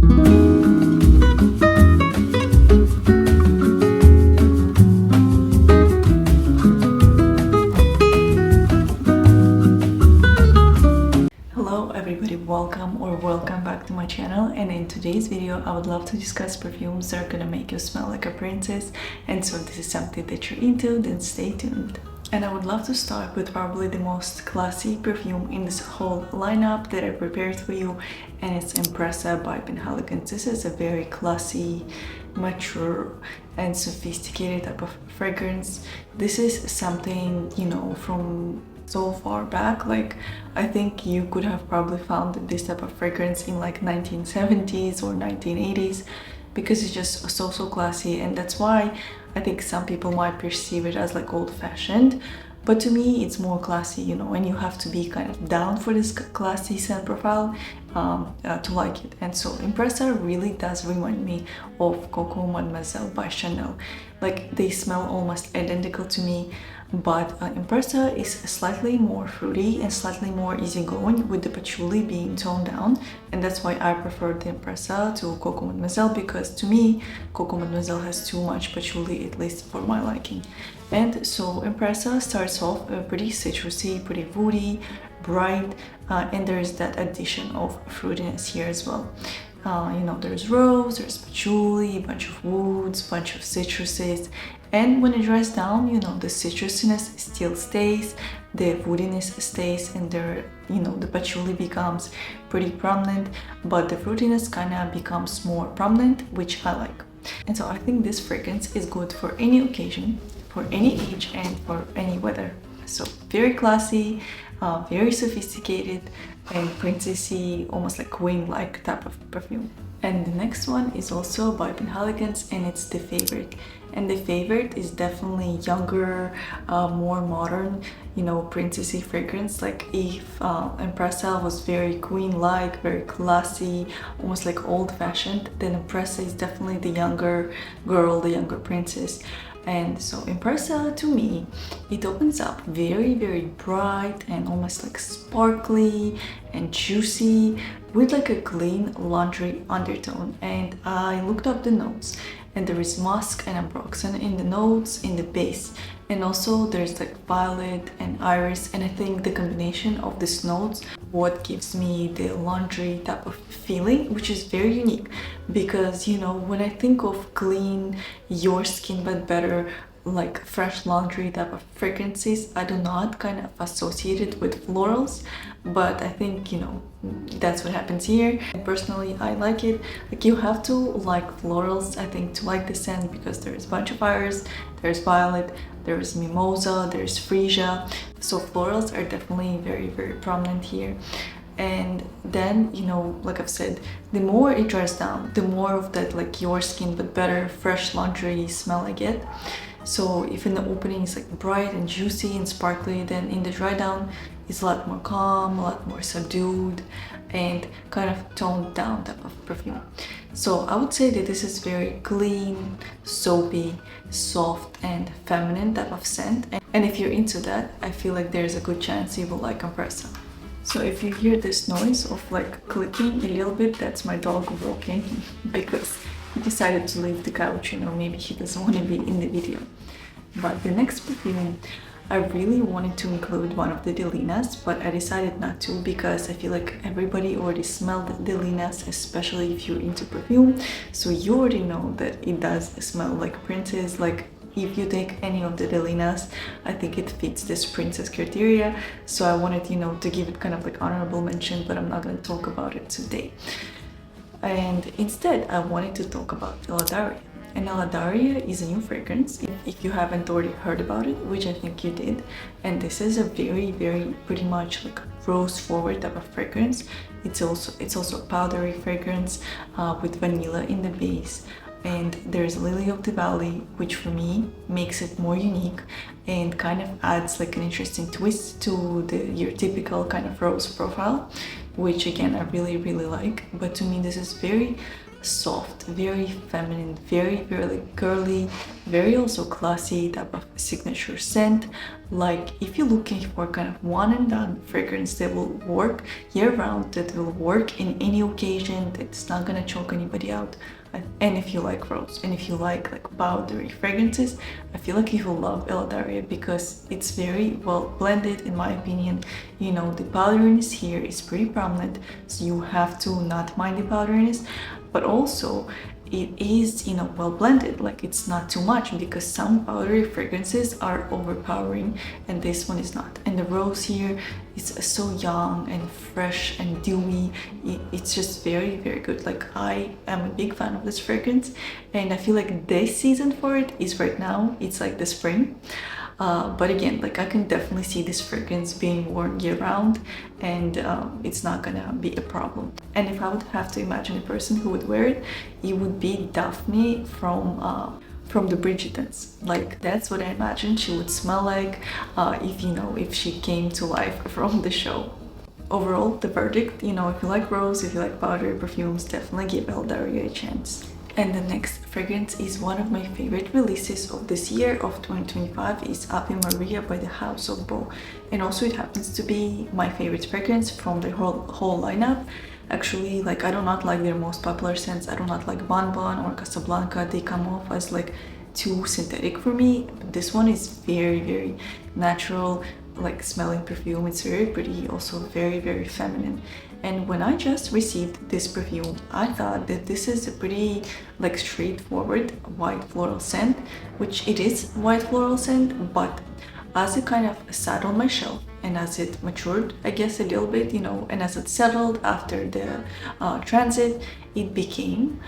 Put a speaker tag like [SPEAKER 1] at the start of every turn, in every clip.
[SPEAKER 1] Hello everybody, welcome back to my channel, and in today's video I would love to discuss perfumes that are gonna make you smell like a princess. And so if this is something that you're into, then stay tuned. And I would love to start with probably the most classy perfume in this whole lineup that I prepared for you, and it's Empressa by Elegance. This is a very classy, mature and sophisticated type of fragrance. This is something, you know, from so far back. Like, I think you could have probably found this type of fragrance in like 1970s or 1980s, because it's just so classy. And that's why I think some people might perceive it as like old-fashioned, but to me it's more classy, you know, and you have to be kind of down for this classy scent profile to like it. And so Empressa really does remind me of Coco Mademoiselle by Chanel. Like, they smell almost identical to me, but Empressa is slightly more fruity and slightly more easygoing, with the patchouli being toned down, and that's why I prefer the Empressa to Coco Mademoiselle, because to me Coco Mademoiselle has too much patchouli, at least for my liking. And so Empressa starts off pretty citrusy, pretty woody, bright, and there's that addition of fruitiness here as well. You know, there's rose, there's patchouli, a bunch of woods, bunch of citruses, and when it dries down, you know, the citrusiness still stays, the woodiness stays, and there, you know, the patchouli becomes pretty prominent, but the fruitiness kind of becomes more prominent, which I like. And so I think this fragrance is good for any occasion, for any age, and for any weather. So very classy, very sophisticated, and princessy, almost like queen-like type of perfume. And the next one is also by Elegance, and it's The Favorite. And The Favorite is definitely younger, more modern, you know, princessy fragrance. Like, if Empressa was very queen-like, very classy, almost like old-fashioned, then Empressa is definitely the younger girl, the younger princess. And so Empressa, to me, it opens up very bright and almost like sparkly and juicy, with like a clean laundry undertone. And I looked up the notes, and there is musk and ambroxan in the notes, in the base, and also there's like violet and iris. And I think the combination of these notes what gives me the laundry type of feeling, which is very unique, because, you know, when I think of clean, your skin but better, like fresh laundry type of fragrances, I do not kind of associate it with florals, but I think, you know, that's what happens here. And personally, I like it. Like, you have to like florals, I think, to like the scent, because there's a bunch of iris, there's violet, there's mimosa, there's freesia, so florals are definitely very prominent here. And then, you know, like I've said, the more it dries down, the more of that like your skin but better fresh laundry smell I get. So if in the opening it's like bright and juicy and sparkly, then in the dry down it's a lot more calm, a lot more subdued, and kind of toned down type of perfume. So I would say that this is very clean, soapy, soft and feminine type of scent. And if you're into that, I feel like there's a good chance you will like Empressa. So if you hear this noise of like clicking a little bit, that's my dog walking, because he decided to leave the couch, you know, maybe he doesn't want to be in the video. But the next perfume, I really wanted to include one of the Delinas, but I decided not to, because I feel like everybody already smelled Delinas, especially if you're into perfume. So you already know that it does smell like princess. Like, if you take any of the Delinas, I think it fits this princess criteria. So I wanted, you know, to give it kind of like honorable mention, but I'm not going to talk about it today. And instead, I wanted to talk about Eladaria. And Eladaria is a new fragrance, if you haven't already heard about it, which I think you did. And this is a very pretty much like rose forward type of fragrance. It's also a powdery fragrance with vanilla in the base. And there's Lily of the Valley, which for me makes it more unique and kind of adds like an interesting twist to your typical kind of rose profile. which again I really like. But to me this is very soft, very feminine, very like girly, very also classy type of signature scent. Like if you're looking for kind of one and done fragrance that will work year round, that will work in any occasion, that's not gonna choke anybody out, and if you like rose and if you like powdery fragrances, I feel like you will love Eladaria, because it's very well blended in my opinion. You know, the powderiness here is pretty prominent, so you have to not mind the powderiness, but also it is, you know, well blended, like it's not too much, because some powdery fragrances are overpowering and this one is not. And the rose here is so young and fresh and dewy. It's just very good. Like I am a big fan of this fragrance, and I feel like this season for it is right now. It's like the spring. But again, like I can definitely see this fragrance being worn year round, and it's not gonna be a problem. And if I would have to imagine a person who would wear it, it would be Daphne from the Bridgertons. Like that's what I imagine she would smell like, if you know, if she came to life from the show. Overall, the verdict, you know, if you like rose, if you like powdery perfumes, definitely give Eladaria a chance. And the next fragrance is one of my favorite releases of this year of 2025, is Ave Maria by the House of Beau. And also it happens to be my favorite fragrance from the whole lineup. Actually, like I do not like their most popular scents. I do not like Bon Bon or Casablanca. They come off as like too synthetic for me. But this one is very natural, like smelling perfume. It's very pretty, also very feminine. And when I just received this perfume, I thought that this is a pretty like straightforward white floral scent, which it is white floral scent, but as it kind of sat on my shelf and as it matured, I guess a little bit, you know, and as it settled after the transit, it became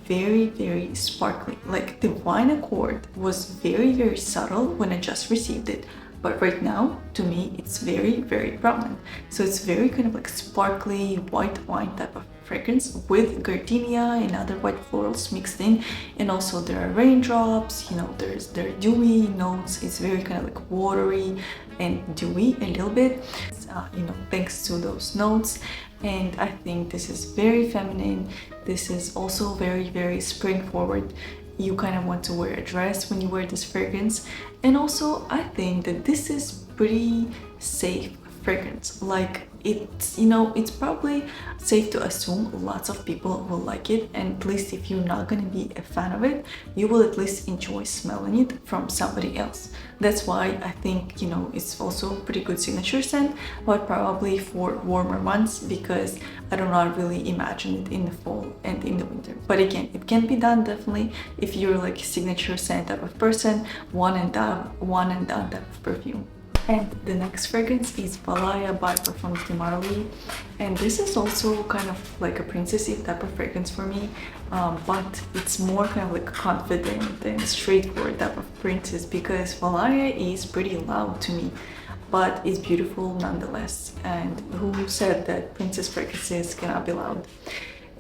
[SPEAKER 1] very sparkly. Like the wine accord was very subtle when I just received it, but right now to me it's very prominent. So it's very kind of like sparkly white wine type of fragrance with gardenia and other white florals mixed in, and also there are raindrops, you know, there are dewy notes. It's very kind of like watery and dewy a little bit, you know, thanks to those notes. And I think this is very feminine. This is also very spring forward. You kind of want to wear a dress when you wear this fragrance. And also I think that this is pretty safe fragrance. Like it's, you know, it's probably safe to assume lots of people will like it, and at least if you're not going to be a fan of it, you will at least enjoy smelling it from somebody else. That's why I think, you know, it's also a pretty good signature scent, but probably for warmer months, because I do not really imagine it in the fall and in the winter. But again, it can be done definitely if you're like a signature scent type of person, one and done type of perfume. And the next fragrance is Valaya by Parfums de Marly, and this is also kind of like a princessy type of fragrance for me, but it's more kind of like confident and straightforward type of princess, because Valaya is pretty loud to me, but it's beautiful nonetheless. And who said that princess fragrances cannot be loud?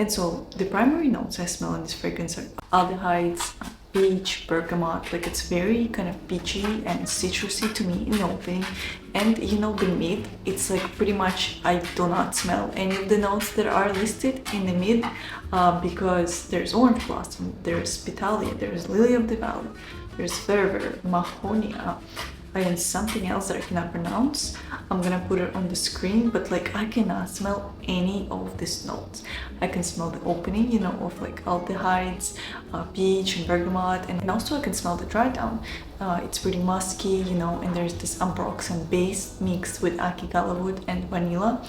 [SPEAKER 1] And so the primary notes I smell in this fragrance are aldehydes, peach, bergamot. Like it's very kind of peachy and citrusy to me in the opening. And you know, the mid, it's like pretty much I do not smell any of the notes that are listed in the mid, because there's orange blossom, there's pitalia, there's lily of the valley, there's fervor, mahonia, and something else that I cannot pronounce. I'm gonna put it on the screen, but like I cannot smell any of these notes. I can smell the opening, you know, of like aldehydes, peach and bergamot, and also I can smell the dry down. It's pretty musky, you know, and there's this ambroxan base mixed with akigala wood and vanilla.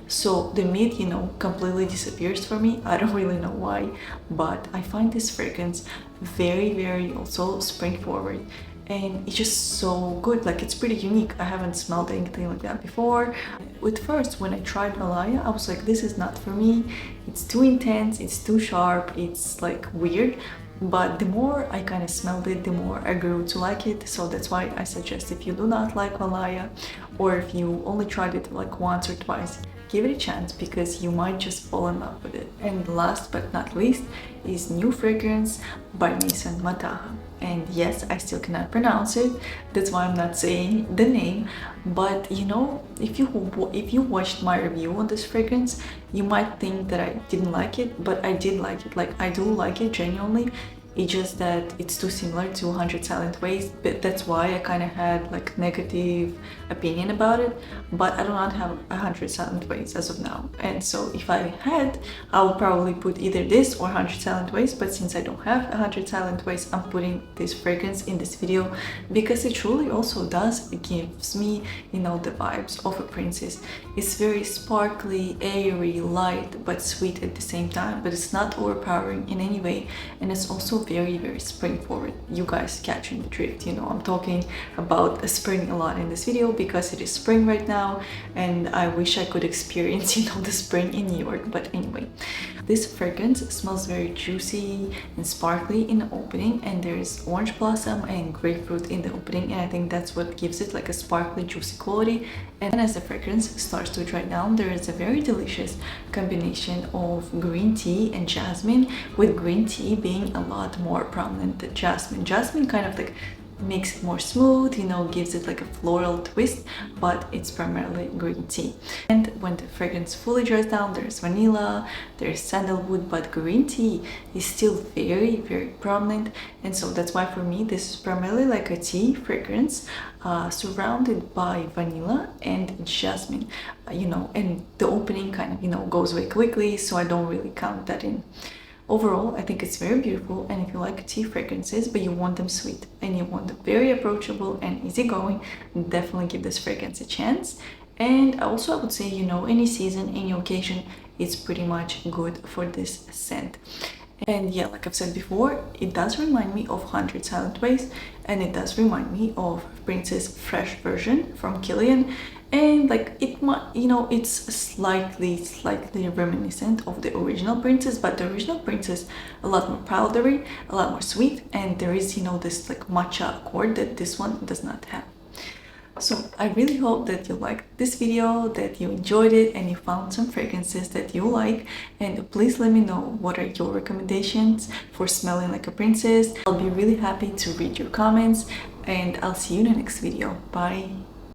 [SPEAKER 1] So the mid, you know, completely disappears for me. I don't really know why, but I find this fragrance very also spring forward. And it's just so good. Like it's pretty unique. I haven't smelled anything like that before. With first, when I tried Valaya, I was like, this is not for me. It's too intense, it's too sharp, it's like weird. But the more I kind of smelled it, the more I grew to like it. So that's why I suggest, if you do not like Valaya, or if you only tried it like once or twice, give it a chance because you might just fall in love with it. And last but not least is new fragrance by Maison Mataha. And yes, I still cannot pronounce it, that's why I'm not saying the name. But you know, if you watched my review on this fragrance, you might think that I didn't like it, but I did like it. Like, I do like it genuinely. It's just that it's too similar to 100 Silent Ways, but that's why I kind of had like negative opinion about it. But I do not have 100 Silent Ways as of now, and so if I had, I would probably put either this or 100 Silent Ways. But since I don't have 100 Silent Ways, I'm putting this fragrance in this video because it truly also does gives me, you know, the vibes of a princess. It's very sparkly, airy, light, but sweet at the same time, but it's not overpowering in any way, and it's also very spring forward. You guys catching the drift, you know, I'm talking about spring a lot in this video because it is spring right now, and I wish I could experience, you know, the spring in New York. But anyway, this fragrance smells very juicy and sparkly in the opening, and there's orange blossom and grapefruit in the opening, and I think that's what gives it like a sparkly, juicy quality. And as the fragrance starts to dry down, there is a very delicious combination of green tea and jasmine, with green tea being a lot more prominent than jasmine. Jasmine kind of like makes it more smooth, you know, gives it like a floral twist, but it's primarily green tea. And when the fragrance fully dries down, there's vanilla, there's sandalwood, but green tea is still very prominent. And so that's why for me this is primarily like a tea fragrance, surrounded by vanilla and jasmine, you know, and the opening kind of, you know, goes away quickly, so I don't really count that in. Overall, I think it's very beautiful, and if you like tea fragrances but you want them sweet and you want them very approachable and easygoing, definitely give this fragrance a chance. And also I would say, you know, any season, any occasion, it's pretty much good for this scent. And yeah, like I've said before, it does remind me of 100 Silent Ways, and it does remind me of Princess Fresh version from Kilian. And like it might, you know, it's slightly reminiscent of the original Princess, but the original Princess a lot more powdery, a lot more sweet, and there is, you know, this like matcha accord that this one does not have. So I really hope that you liked this video, that you enjoyed it, and you found some fragrances that you like. And please let me know what are your recommendations for smelling like a princess. I'll be really happy to read your comments, and I'll see you in the next video. Bye!